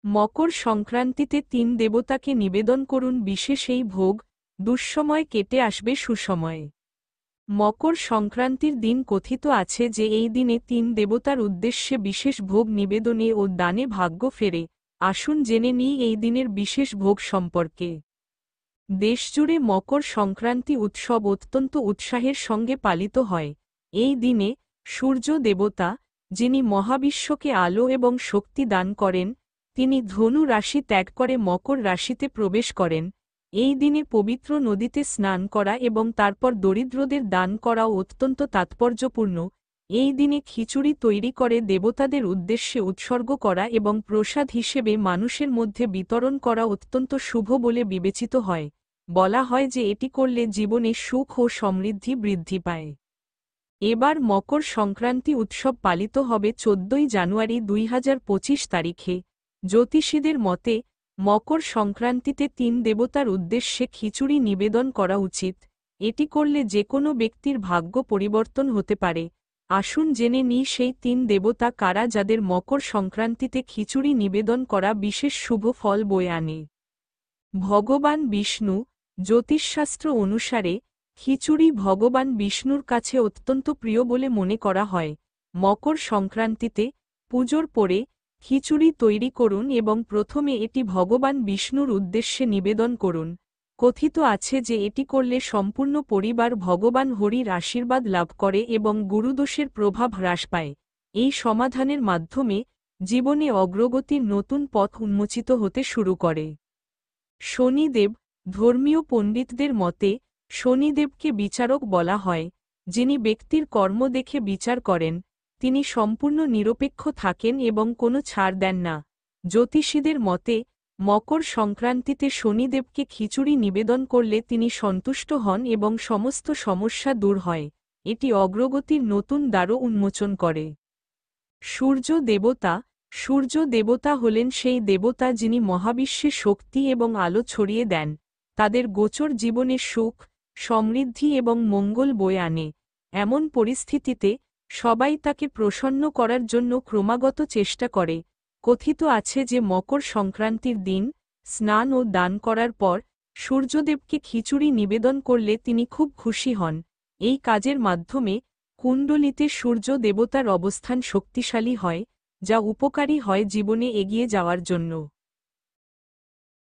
মকর সংক্রান্তিতে ৩ দেবতাকে নিবেদন করুন বিশেষ এই ভোগ, দুঃসময় কেটে আসবে সুসময়ে। মকর সংক্রান্তির দিন কথিত আছে যে এই দিনে ৩ দেবতার উদ্দেশ্যে বিশেষ ভোগ নিবেদনে ও দানে ভাগ্য ফেরে। আসুন জেনে নিই এই দিনের বিশেষ ভোগ সম্পর্কে। দেশজুড়ে মকর সংক্রান্তি উৎসব অত্যন্ত উৎসাহের সঙ্গে পালিত হয়। এই দিনে সূর্য দেবতা, যিনি মহাবিশ্বকে আলো এবং শক্তি দান করেন, তিনি ধনু রাশি ত্যাগ করে মকর রাশিতে প্রবেশ করেন। এই দিনে পবিত্র নদীতে স্নান করা এবং তারপর দরিদ্রদের দান করাও অত্যন্ত তাৎপর্যপূর্ণ। এই দিনে খিচুড়ি তৈরি করে দেবতাদের উদ্দেশ্যে উৎসর্গ করা এবং প্রসাদ হিসেবে মানুষের মধ্যে বিতরণ করা অত্যন্ত শুভ বলে বিবেচিত হয়। বলা হয় যে এটি করলে জীবনে সুখ ও সমৃদ্ধি বৃদ্ধি পায়। এবার মকর সংক্রান্তি উৎসব পালিত হবে 14 জানুয়ারি 2025 তারিখে। জ্যোতিষীদের মতে মকর সংক্রান্তিতে ৩ দেবতার উদ্দেশ্যে খিচুড়ি নিবেদন করা উচিত। এটি করলে যে কোনো ব্যক্তির ভাগ্য পরিবর্তন হতে পারে। আসুন জেনে নিই সেই ৩ দেবতা কারা যাদের মকর সংক্রান্তিতে খিচুড়ি নিবেদন করা বিশেষ শুভ ফল বয়ে আনে। ভগবান বিষ্ণু। জ্যোতিষশাস্ত্র অনুসারে খিচুড়ি ভগবান বিষ্ণুর কাছে অত্যন্ত প্রিয় বলে মনে করা হয়। মকর সংক্রান্তিতে পুজোর পরে খিচুড়ি তৈরি করুন এবং প্রথমে এটি ভগবান বিষ্ণুর উদ্দেশ্যে নিবেদন করুন। কথিত আছে যে এটি করলে সম্পূর্ণ পরিবার ভগবান হরির আশীর্বাদ লাভ করে এবং গুরুদোষের প্রভাব হ্রাস পায়। এই সমাধানের মাধ্যমে জীবনে অগ্রগতির নতুন পথ উন্মোচিত হতে শুরু করে। শনিদেব। ধর্মীয় পণ্ডিতদের মতে শনিদেবকে বিচারক বলা হয়, যিনি ব্যক্তির কর্ম দেখে বিচার করেন। তিনি সম্পূর্ণ নিরপেক্ষ থাকেন এবং কোনো ছাড় দেন না। জ্যোতিষীদের মতে মকর সংক্রান্তিতে শনিদেবকে খিচুড়ি নিবেদন করলে তিনি সন্তুষ্ট হন এবং সমস্ত সমস্যা দূর হয়। এটি অগ্রগতির নতুন দ্বারও উন্মোচন করে। সূর্য দেবতা। সূর্য দেবতা হলেন সেই দেবতা যিনি মহাবিশ্বে শক্তি এবং আলো ছড়িয়ে দেন। তাদের গোচর জীবনে সুখ, সমৃদ্ধি এবং মঙ্গল বয়ে আনে। এমন পরিস্থিতিতে সবাই তাকে প্রসন্ন করার জন্য ক্রমাগত চেষ্টা করে। কথিত আছে যে মকর সংক্রান্তির দিন স্নান ও দান করার পর সূর্যদেবকে খিচুড়ি নিবেদন করলে তিনি খুব খুশি হন। এই কাজের মাধ্যমে কুণ্ডলিতে সূর্য দেবতার অবস্থান শক্তিশালী হয়, যা উপকারী হয় জীবনে এগিয়ে যাওয়ার জন্য।